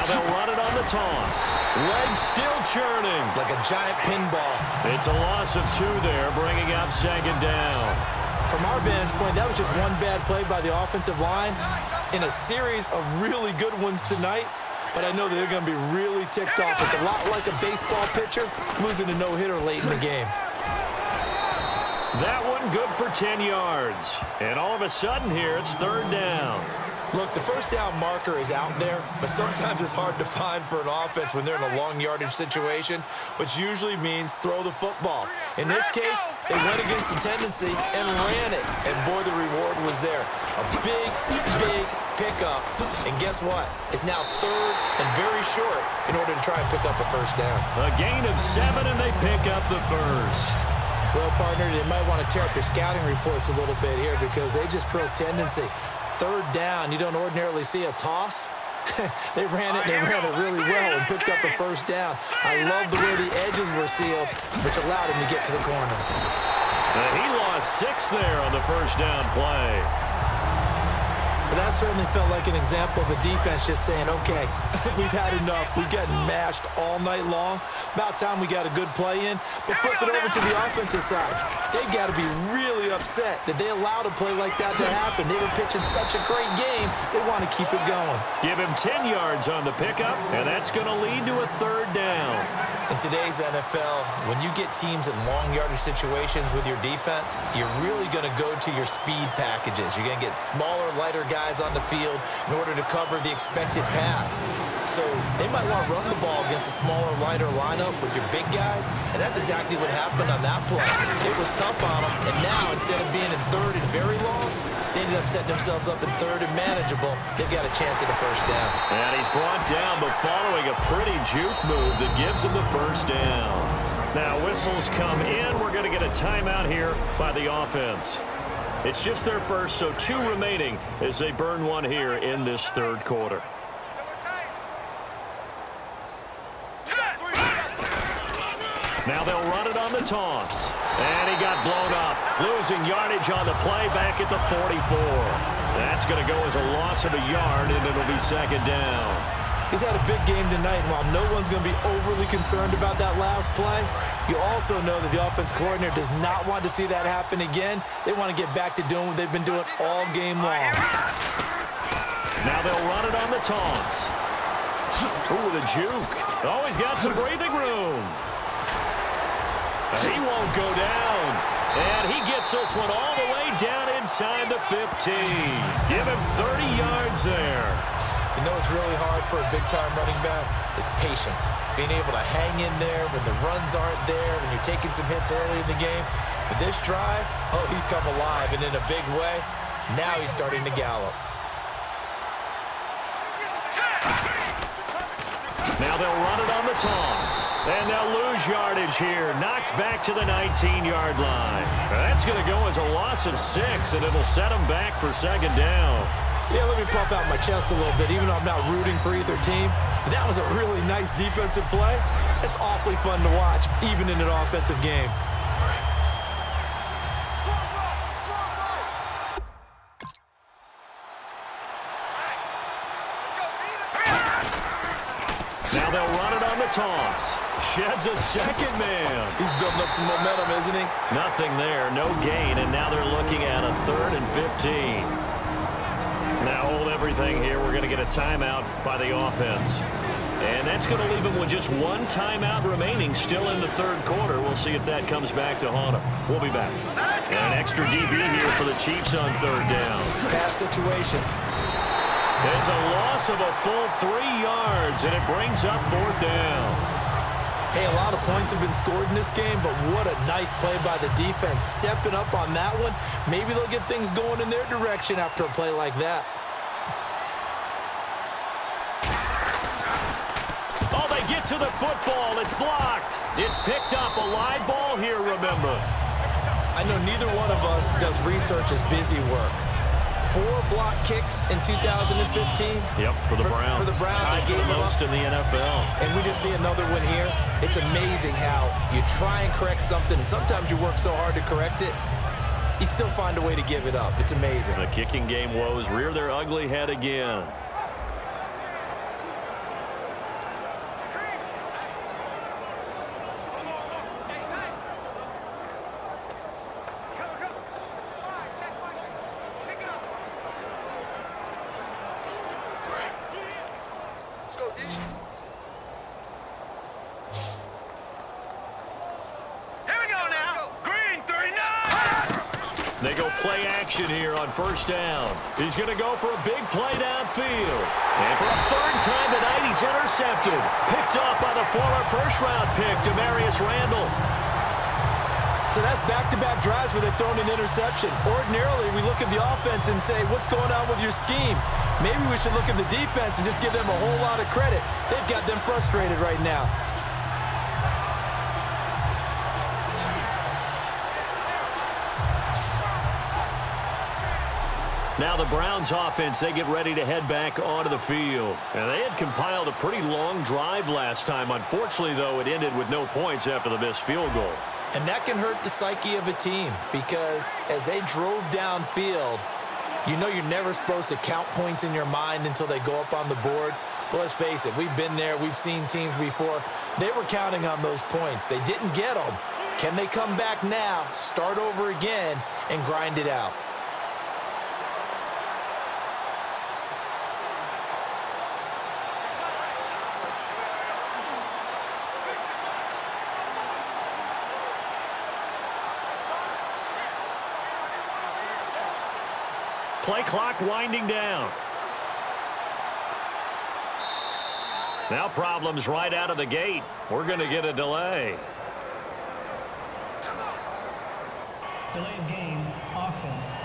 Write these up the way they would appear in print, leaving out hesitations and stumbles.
Now they'll run it on the toss. Legs still churning. Like a giant pinball. It's a loss of 2 there, bringing up second down. From our vantage point, that was just one bad play by the offensive line in a series of really good ones tonight. But I know that they're going to be really ticked off. It's a lot like a baseball pitcher losing a no-hitter late in the game. That one good for 10 yards. And all of a sudden here, it's third down. Look, the first down marker is out there, but sometimes it's hard to find for an offense when they're in a long yardage situation, which usually means throw the football. In this case, they went against the tendency and ran it. And boy, the reward was there. A big, big pickup. And guess what? It's now third and very short in order to try and pick up a first down. A gain of 7, and they pick up the first. Well, partner, they might want to tear up your scouting reports a little bit here because they just broke tendency. Third down, you don't ordinarily see a toss. They ran it really well and picked up the first down. I love the way the edges were sealed, which allowed him to get to the corner. He lost 6 there on the first down play. But that certainly felt like an example of the defense just saying, okay, we've had enough. We've gotten mashed all night long. About time we got a good play in. But flip it over to the offensive side. They've got to be really upset that they allowed a play like that to happen. They were pitching such a great game, they want to keep it going. Give him 10 yards on the pickup, and that's going to lead to a third down. In today's NFL, when you get teams in long yardage situations with your defense, you're really going to go to your speed packages. You're going to get smaller, lighter guys on the field in order to cover the expected pass. So they might want to run the ball against a smaller, lighter lineup with your big guys, and that's exactly what happened on that play. It was tough on them, and now instead of being in third and very long, they ended up setting themselves up in third and manageable. They've got a chance at a first down. And he's brought down, but following a pretty juke move that gives him the first down. Now whistles come in. We're going to get a timeout here by the offense. It's just their first, so 2 remaining as they burn one here in this third quarter. Now they'll run it on the toss. And he got blown up, losing yardage on the play back at the 44. That's going to go as a loss of a yard, and it'll be second down. He's had a big game tonight, and while no one's going to be overly concerned about that last play, you also know that the offense coordinator does not want to see that happen again. They want to get back to doing what they've been doing all game long. Now they'll run it on the toss. Ooh, the juke. Oh, he's got some breathing room. He won't go down. And he gets this one all the way down inside the 15. Give him 30 yards there. You know what's really hard for a big-time running back is patience. Being able to hang in there when the runs aren't there, when you're taking some hits early in the game. But this drive, oh, he's come alive, and in a big way. Now he's starting to gallop. Now they'll run it on the toss. And they'll lose yardage here. Knocked back to the 19-yard line. That's going to go as a loss of 6, and it'll set them back for second down. Yeah, let me pump out my chest a little bit, even though I'm not rooting for either team. That was a really nice defensive play. It's awfully fun to watch, even in an offensive game. Now they'll run it on the toss. Sheds a second man. He's building up some momentum, isn't he? Nothing there, no gain, and now they're looking at a 3rd and 15. Now hold everything here. We're going to get a timeout by the offense. And that's going to leave them with just 1 timeout remaining still in the third quarter. We'll see if that comes back to haunt them. We'll be back. And an extra DB here for the Chiefs on third down. Pass situation. It's a loss of a full 3 yards, and it brings up 4th down. Hey, a lot of points have been scored in this game, but what a nice play by the defense. Stepping up on that one. Maybe they'll get things going in their direction after a play like that. Oh, they get to the football. It's blocked. It's picked up. A live ball here, remember. I know neither one of us does research as busy work. 4 block kicks in 2015. Yep, for the Browns. For the Browns. Tied for the most in the NFL. And we just see another one here. It's amazing how you try and correct something, and sometimes you work so hard to correct it, you still find a way to give it up. It's amazing. The kicking game woes rear their ugly head again. They go play action here on first down. He's going to go for a big play downfield. And for a third time tonight, he's intercepted. Picked up by the former first-round pick, Demarius Randall. So that's back-to-back drives where they've thrown an interception. Ordinarily, we look at the offense and say, what's going on with your scheme? Maybe we should look at the defense and just give them a whole lot of credit. They've got them frustrated right now. Now the Browns offense, they get ready to head back onto the field. And they had compiled a pretty long drive last time. Unfortunately, though, it ended with no points after the missed field goal. And that can hurt the psyche of a team because as they drove downfield, you know you're never supposed to count points in your mind until they go up on the board. But let's face it, we've been there. We've seen teams before. They were counting on those points. They didn't get them. Can they come back now, start over again, and grind it out? Play clock winding down. Now problems right out of the gate. We're going to get a delay. Delay of game, offense.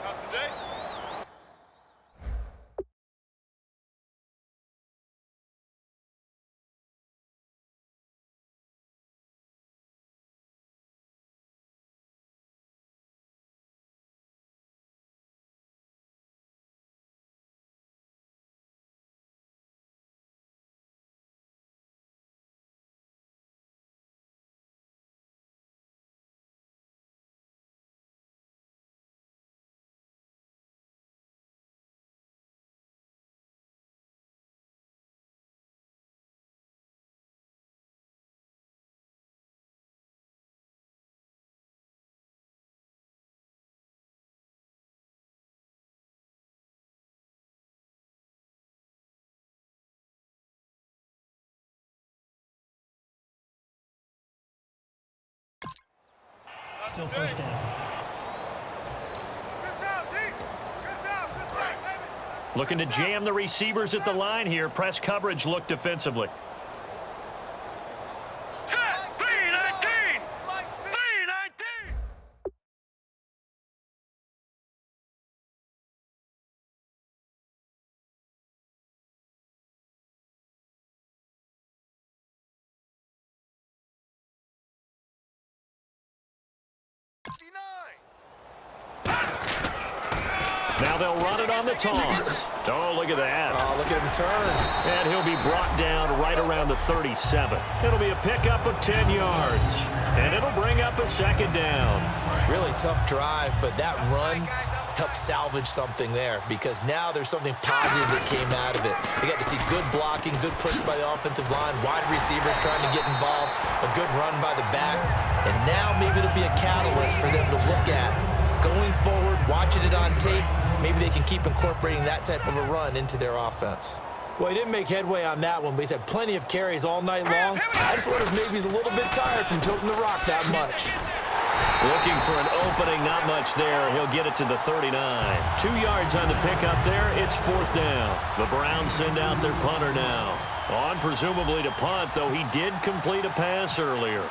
Not today. Still first down. Good job, D. Good job. This way, baby. Looking to jam the receivers at the line here. Press coverage look defensively. Set. B-19. B-19. Now they'll run it on the toss. Oh, look at that. Oh, look at him turn. And he'll be brought down right around the 37. It'll be a pickup of 10 yards. And it'll bring up a second down. Really tough drive, but that run helped salvage something there because now there's something positive that came out of it. They got to see good blocking, good push by the offensive line, wide receivers trying to get involved, a good run by the back, and now maybe it'll be a catalyst for them to look at going forward, watching it on tape. Maybe they can keep incorporating that type of a run into their offense. Well, he didn't make headway on that one, but he's had plenty of carries all night long. I just wonder if maybe he's a little bit tired from toting the rock that much. Looking for an opening, not much there. He'll get it to the 39. 2 yards on the pickup there. It's fourth down. The Browns send out their punter now. On presumably to punt, though he did complete a pass earlier.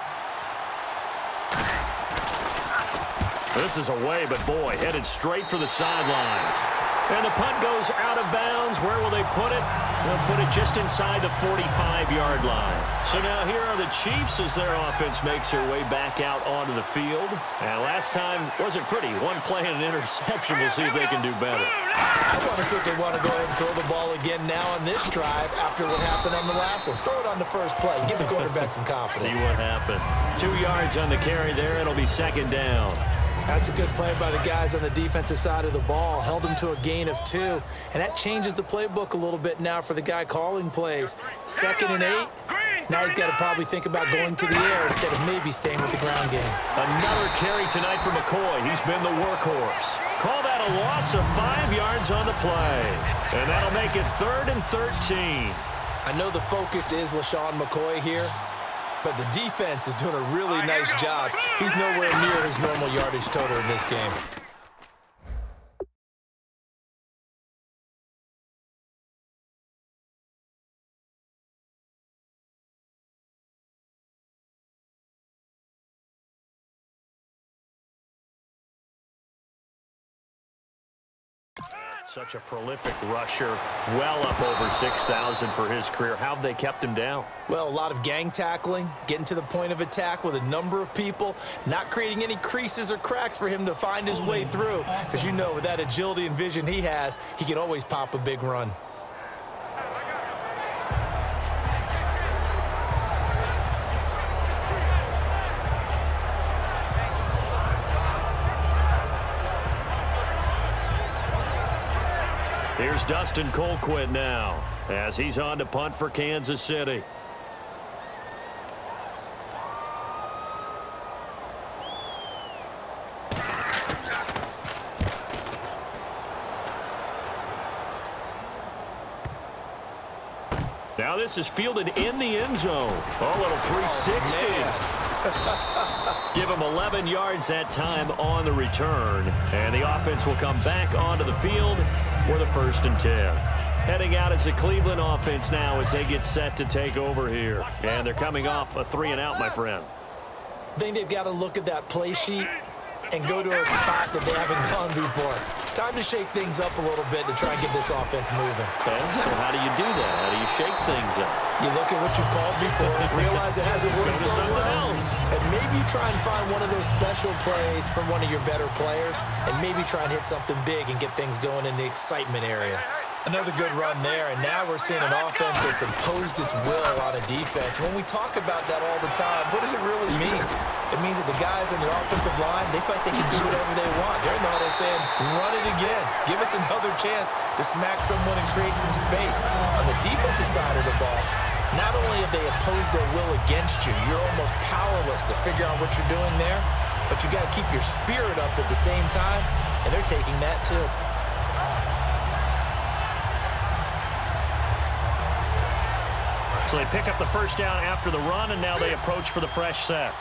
This is away, but boy, headed straight for the sidelines. And the punt goes out of bounds. Where will they put it? They'll put it just inside the 45-yard line. So now here are the Chiefs as their offense makes their way back out onto the field. And last time wasn't pretty. One play and an interception. We'll see if they can do better. I want to see if they want to go ahead and throw the ball again now on this drive after what happened on the last one. Throw it on the first play. Give the quarterback some confidence. See what happens. 2 yards on the carry there. It'll be second down. That's a good play by the guys on the defensive side of the ball. Held them to a gain of 2. And that changes the playbook a little bit now for the guy calling plays. 2nd and 8. Now he's got to probably think about going to the air instead of maybe staying with the ground game. Another carry tonight for McCoy. He's been the workhorse. Call that a loss of 5 yards on the play. And that'll make it 3rd and 13. I know the focus is LaShawn McCoy here, But the defense is doing a really nice job. He's nowhere near his normal yardage total in this game. Such a prolific rusher, well up over 6,000 for his career. How have they kept him down? Well, a lot of gang tackling, getting to the point of attack with a number of people, not creating any creases or cracks for him to find his way through. As you know, with that agility and vision he has, he can always pop a big run. Here's Dustin Colquitt now as he's on to punt for Kansas City. Now this is fielded in the end zone. Oh, little 360. Give him 11 yards that time on the return. And the offense will come back onto the field for the 1st and 10. Heading out is the Cleveland offense now as they get set to take over here. And they're coming off a 3-and-out, my friend. I think they've got to look at that play sheet and go to a spot that they haven't gone before. Time to shake things up a little bit to try and get this offense moving. Okay, so how do you do that? How do you shake things up? You look at what you've called before, realize it hasn't worked so well, and maybe try and find one of those special plays from one of your better players, and maybe try and hit something big and get things going in the excitement area. Another good run there, and now we're seeing an offense that's imposed its will on a defense. When we talk about that all the time, what does it really mean? It means that the guys in the offensive line, they feel like they can do whatever they want. They're in the huddle saying, run it again. Give us another chance to smack someone and create some space. On the defensive side of the ball, not only have they imposed their will against you, you're almost powerless to figure out what you're doing there, but you got to keep your spirit up at the same time, and they're taking that too. So they pick up the first down after the run, and now they approach for the fresh set.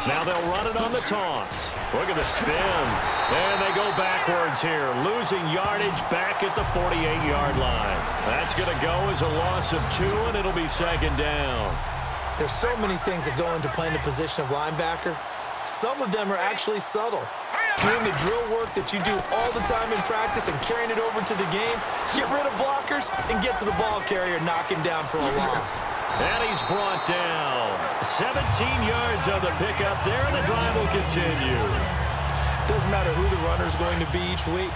Now they'll run it on the toss. Look at the spin. And they go backwards here, losing yardage back at the 48-yard line. That's going to go as a loss of 2, and it'll be 2nd down. There's so many things that go into playing the position of linebacker. Some of them are actually subtle. Doing the drill work that you do all the time in practice and carrying it over to the game, get rid of blockers and get to the ball carrier, knock him down for a loss. And he's brought down. 17 yards on the pickup there, and the drive will continue. Doesn't matter who the runner is going to be each week.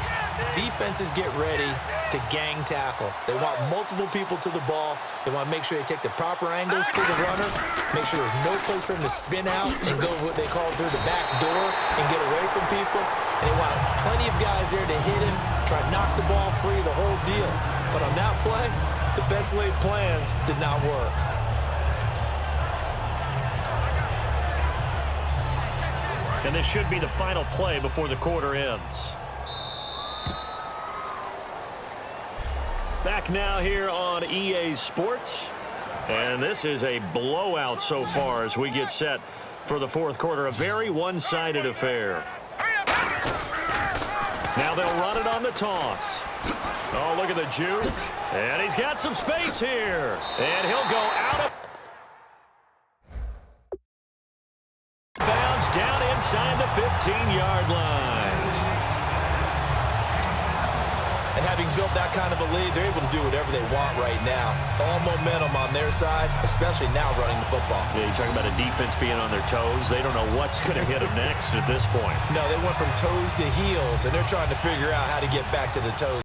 Defenses get ready to gang tackle. They want multiple people to the ball. They want to make sure they take the proper angles to the runner, make sure there's no place for him to spin out and go what they call through the back door and get away from people. And they want plenty of guys there to hit him, try to knock the ball free, the whole deal. But on that play, the best laid plans did not work. And this should be the final play before the quarter ends. Back now here on EA Sports. And this is a blowout so far as we get set for the 4th quarter. A very one-sided affair. Now they'll run it on the toss. Oh, look at the juke. And he's got some space here. And he'll go out of bounds down inside the 15-yard line. And having built that kind of a lead, they're able to do whatever they want right now. All momentum on their side, especially now running the football. Yeah, you're talking about a defense being on their toes. They don't know what's going to hit them next at this point. No, they went from toes to heels, and they're trying to figure out how to get back to the toes.